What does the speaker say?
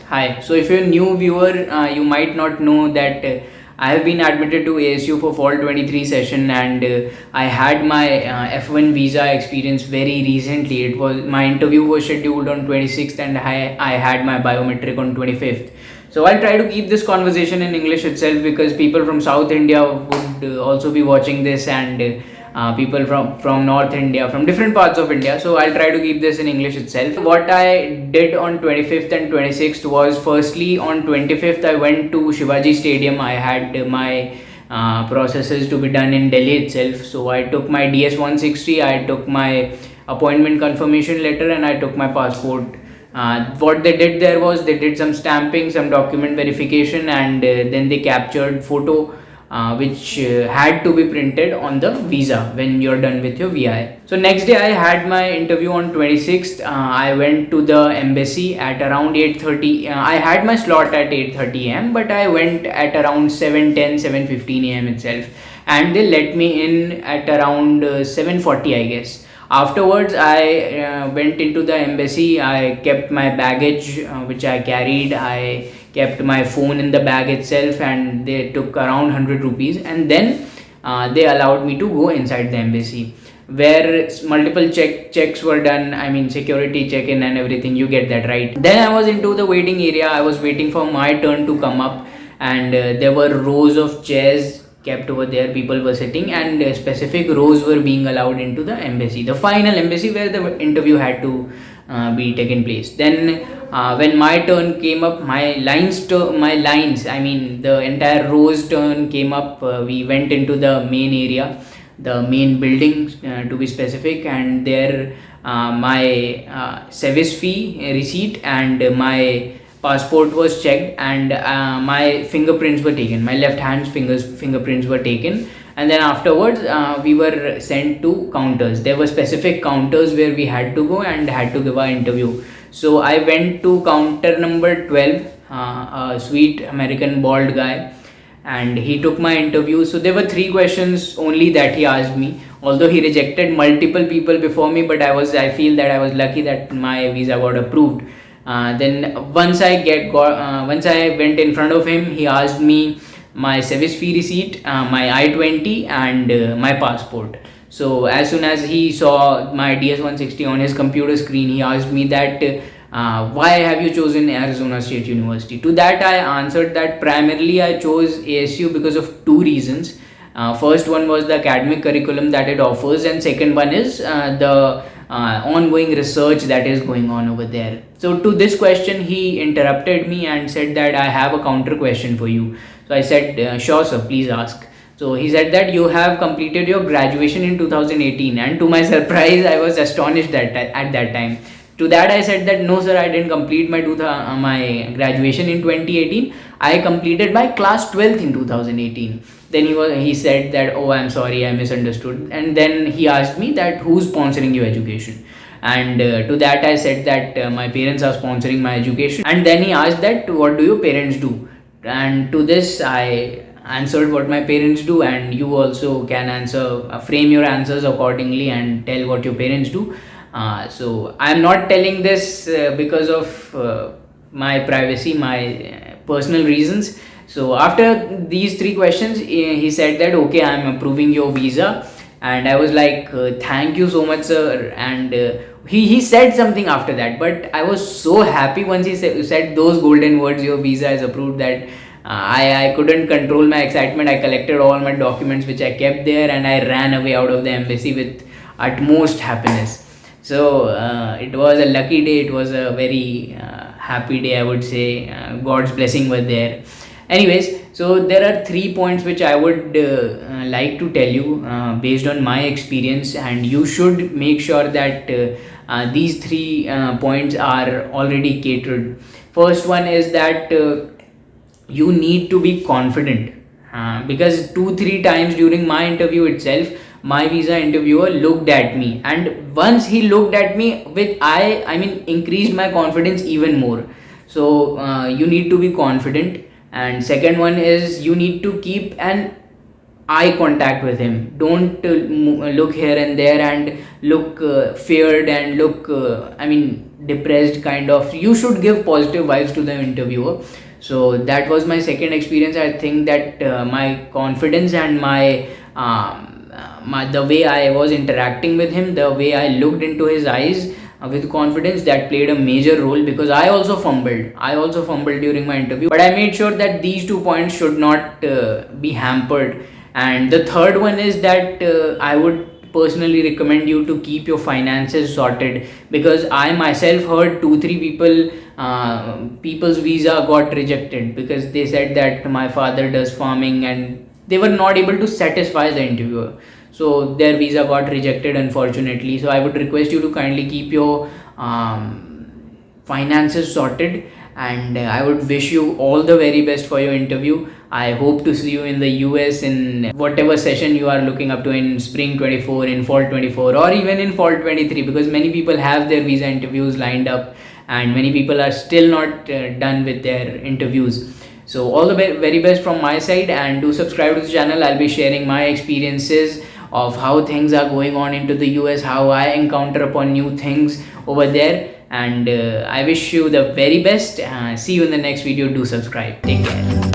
Hi. So, if you're a new viewer, you might not know that I have been admitted to ASU for Fall 23 session, and I had my F1 visa experience very recently. It was my interview was scheduled on 26th, and I had my biometric on 25th. So, I'll try to keep this conversation in English itself because people from South India would also be watching this, and people from North India, from different parts of India. So I'll try to keep this in English itself. What I did on 25th and 26th was, firstly on 25th I went to Shivaji Stadium. I had my processes to be done in Delhi itself. So I took my DS 160, I took my appointment confirmation letter, and I took my passport. What they did there was they did some stamping, some document verification, and then they captured photo which had to be printed on the visa when you're done with your VI. So next day I had my interview on 26th. I went to the embassy at around 8:30. I had my slot at 8:30 am, but I went at around 7:10, 7:15 am itself, and they let me in at around 7:40, I guess. Afterwards, I went into the embassy. I kept my baggage, which I carried. I kept my phone in the bag itself, and they took around 100 rupees, and then they allowed me to go inside the embassy, where multiple checks were done. I mean, security check-in and everything. You get that, right? Then I was into the waiting area. I was waiting for my turn to come up, and there were rows of chairs kept over there. People were sitting, and specific rows were being allowed into the embassy, the final embassy where the interview had to be taken place. Then when my turn came up, I mean the entire rows turn came up. We went into the main area, the main building, to be specific, and there my service fee receipt and my passport was checked, and my fingerprints were taken. My left hand's fingerprints were taken, and then afterwards we were sent to counters. There were specific counters where we had to go and had to give our interview. So I went to counter number 12, a sweet American bald guy, and he took my interview. So there were three questions only that he asked me, although he rejected multiple people before me, but I feel that I was lucky that my visa got approved. Then once I went in front of him, he asked me my service fee receipt, my I-20, and my passport. So as soon as he saw my DS 160 on his computer screen, he asked me that why have you chosen Arizona State University? To that I answered that primarily I chose ASU because of two reasons. First one was the academic curriculum that it offers, and second one is the ongoing research that is going on over there. So to this question, he interrupted me and said that I have a counter question for you. So I said, sure sir, please ask. So he said that you have completed your graduation in 2018, and to my surprise, I was astonished at that time. To that I said that no sir, I didn't complete my graduation in 2018. I completed my class 12th in 2018. Then he said that, oh, I'm sorry, I misunderstood. And then he asked me that who's sponsoring your education. And to that I said that my parents are sponsoring my education. And then he asked that what do your parents do? And to this I answered what my parents do, and you also can answer, frame your answers accordingly and tell what your parents do. So I'm not telling this because of my privacy, my personal reasons. So after these three questions, he said that okay, I'm approving your visa, and I was like, thank you so much, sir. And he said something after that, but I was so happy once he said those golden words, your visa is approved, that I couldn't control my excitement. I collected all my documents which I kept there, and I ran away out of the embassy with utmost happiness. So it was a lucky day. It was a very happy day, I would say. God's blessing was there. Anyways, so there are 3 points which I would like to tell you based on my experience, and you should make sure that these 3 points are already catered. First one is that you need to be confident, because 2-3 times during my interview itself, my visa interviewer looked at me, and once he looked at me, with I mean increased my confidence even more. So you need to be confident. And second one is you need to keep an eye contact with him. Don't look here and there and look feared and look depressed kind of. You should give positive vibes to the interviewer. So that was my second experience. I think that my confidence and my the way I was interacting with him, the way I looked into his eyes with confidence, that played a major role, because I also fumbled. I also fumbled during my interview, but I made sure that these 2 points should not be hampered. And the third one is that I would personally recommend you to keep your finances sorted, because I myself heard 2 3 people's visa got rejected because they said that my father does farming and they were not able to satisfy the interviewer, so their visa got rejected, unfortunately. So I would request you to kindly keep your finances sorted, and I would wish you all the very best for your interview. I hope to see you in the US in whatever session you are looking up to, in spring 24, in fall 24, or even in fall 23, because many people have their visa interviews lined up and many people are still not done with their interviews. So all the very best from my side, and do subscribe to the channel. I'll be sharing my experiences of how things are going on into the US, how I encounter upon new things over there. And I wish you the very best. See you in the next video. Do subscribe. Take care.